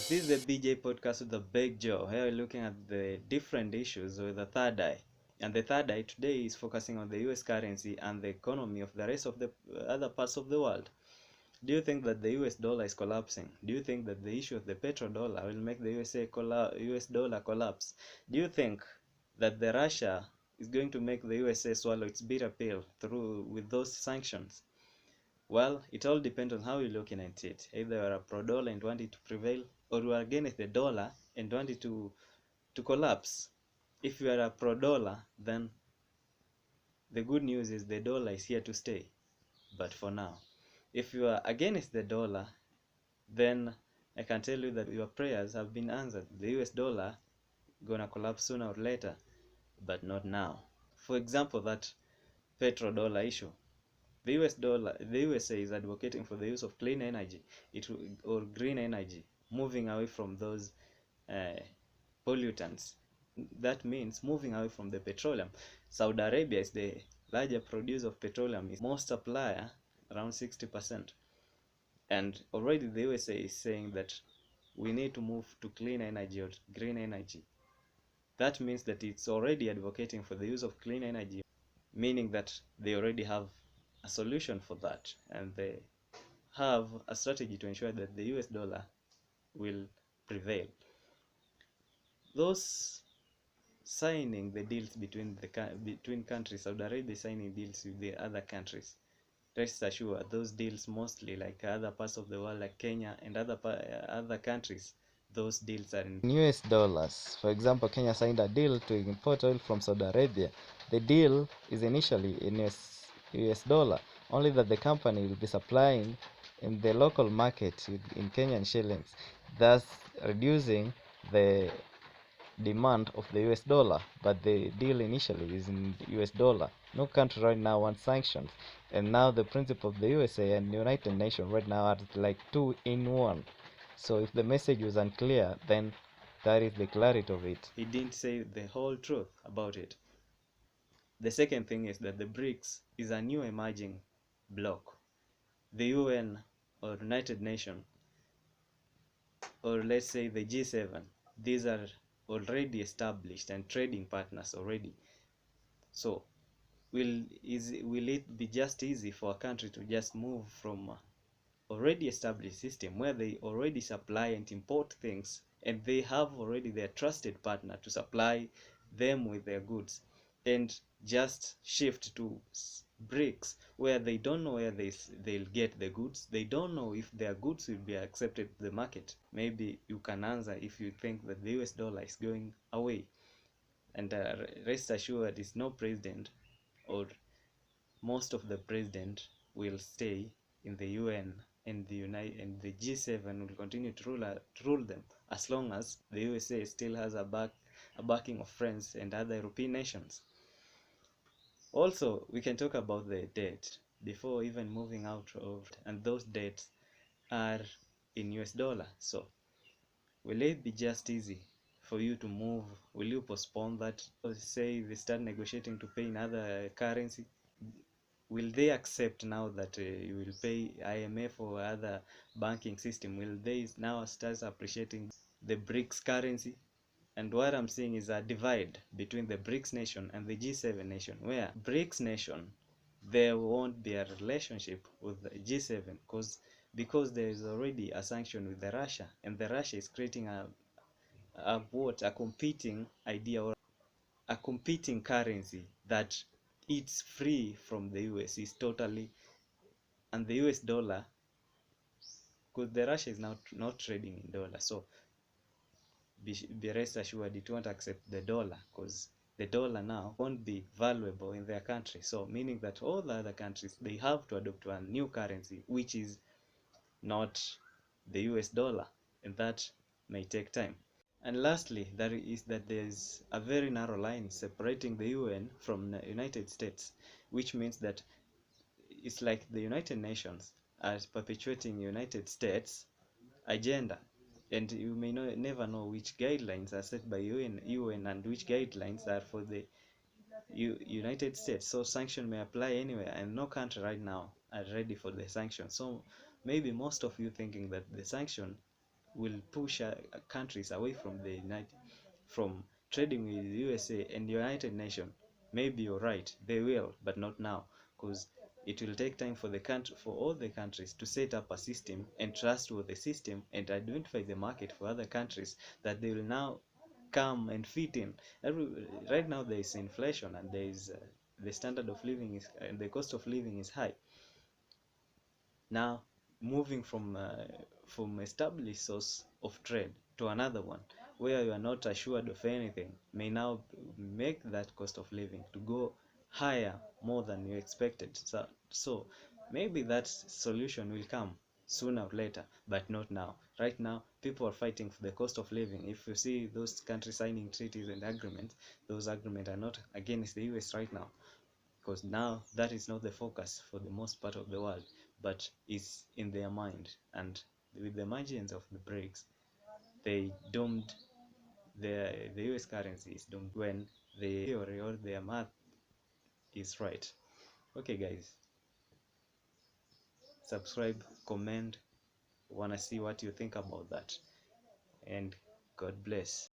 This is the BJ podcast with the Big Joe. Here we're looking at the different issues with the third eye. And the third eye today is focusing on the US currency and the economy of the rest of the other parts of the world. Do you think that the US dollar is collapsing? Do you think that the issue of the petrodollar will make the US dollar collapse? Do you think that the Russia is going to make the USA swallow its bitter pill through with those sanctions? Well, it all depends on how you're looking at it. Either you're a pro-dollar and want it to prevail, or you are against the dollar and want it to collapse. If you are a pro-dollar, then the good news is the dollar is here to stay. But for now, if you are against the dollar, then I can tell you that your prayers have been answered. The US dollar gonna collapse sooner or later, but not now. For example, that petrodollar issue. The USA is advocating for the use of clean energy, or green energy, moving away from those pollutants. That means moving away from the petroleum. Saudi Arabia is the larger producer of petroleum, is most supplier, around 60%. And already the USA is saying that we need to move to clean energy or green energy. That means that it's already advocating for the use of clean energy, meaning that they already have a solution for that, and they have a strategy to ensure that the US dollar will prevail. Those signing the deals between countries, Saudi Arabia signing deals with the other countries, rest assured those deals, mostly like other parts of the world like Kenya and other countries, those deals are in US dollars. For example, Kenya signed a deal to import oil from Saudi Arabia. The deal is initially in US dollar, only that the company will be supplying in the local market in Kenyan shillings, thus reducing the demand of the US dollar. But the deal initially is in US dollar. No country right now wants sanctions, and now the principle of the USA and United Nations right now are like two in one. So if the message was unclear, then that is the clarity of it. He didn't say the whole truth about it. The second thing is that the BRICS is a new emerging bloc. The UN or United Nations, or let's say the G7, these are already established and trading partners already. So will it be just easy for a country to just move from already established system where they already supply and import things, and they have already their trusted partner to supply them with their goods, and just shift to BRICS where they don't know where they'll get the goods, they don't know if their goods will be accepted to the market? Maybe you can answer if you think that the US dollar is going away. And rest assured, it's no president, or most of the president will stay in the UN, and the G7 will continue to rule them as long as the USA still has a backing of friends and other European nations. Also, we can talk about the debt before even moving out of, and those debts are in US dollar. So will it be just easy for you to move? Will you postpone that, or say they start negotiating to pay in other currency? Will they accept now that you will pay IMF or other banking system? Will they now start appreciating the BRICS currency? And what I'm seeing is a divide between the BRICS nation and the G7 nation, where BRICS nation, there won't be a relationship with the G7 because there is already a sanction with the Russia, and the Russia is creating a competing idea, or a competing currency that it's free from the US, is totally, and the US dollar, because the Russia is now not trading in dollar, so be rest assured it won't accept the dollar, because the dollar now won't be valuable in their country. So meaning that all the other countries, they have to adopt a new currency which is not the US dollar, and that may take time. And lastly, there is a very narrow line separating the UN from the United States, which means that it's like the United Nations are perpetuating United States agenda, and you may never know which guidelines are set by UN and which guidelines are for the United States. So sanction may apply anywhere, and no country right now are ready for the sanction. So maybe most of you thinking that the sanction will push countries away from from trading with the USA and the United Nations. Maybe you're right, they will, but not now, because it will take time for all the countries to set up a system and trust with the system and identify the market for other countries that they will now come and fit in. Right now there is inflation, and there is the standard of living is and the cost of living is high. Now, moving from established source of trade to another one where you are not assured of anything may now make that cost of living to go higher more than you expected. So maybe that solution will come sooner or later, but not now. Right now, people are fighting for the cost of living. If you see those countries signing treaties and agreements, those agreements are not against the US right now, because now that is not the focus for the most part of the world, but is in their mind. And with the emergence of the BRICS, they doomed the US currency is doomed when the theory or their math is right. Okay guys, subscribe, comment, wanna see what you think about that, and God bless.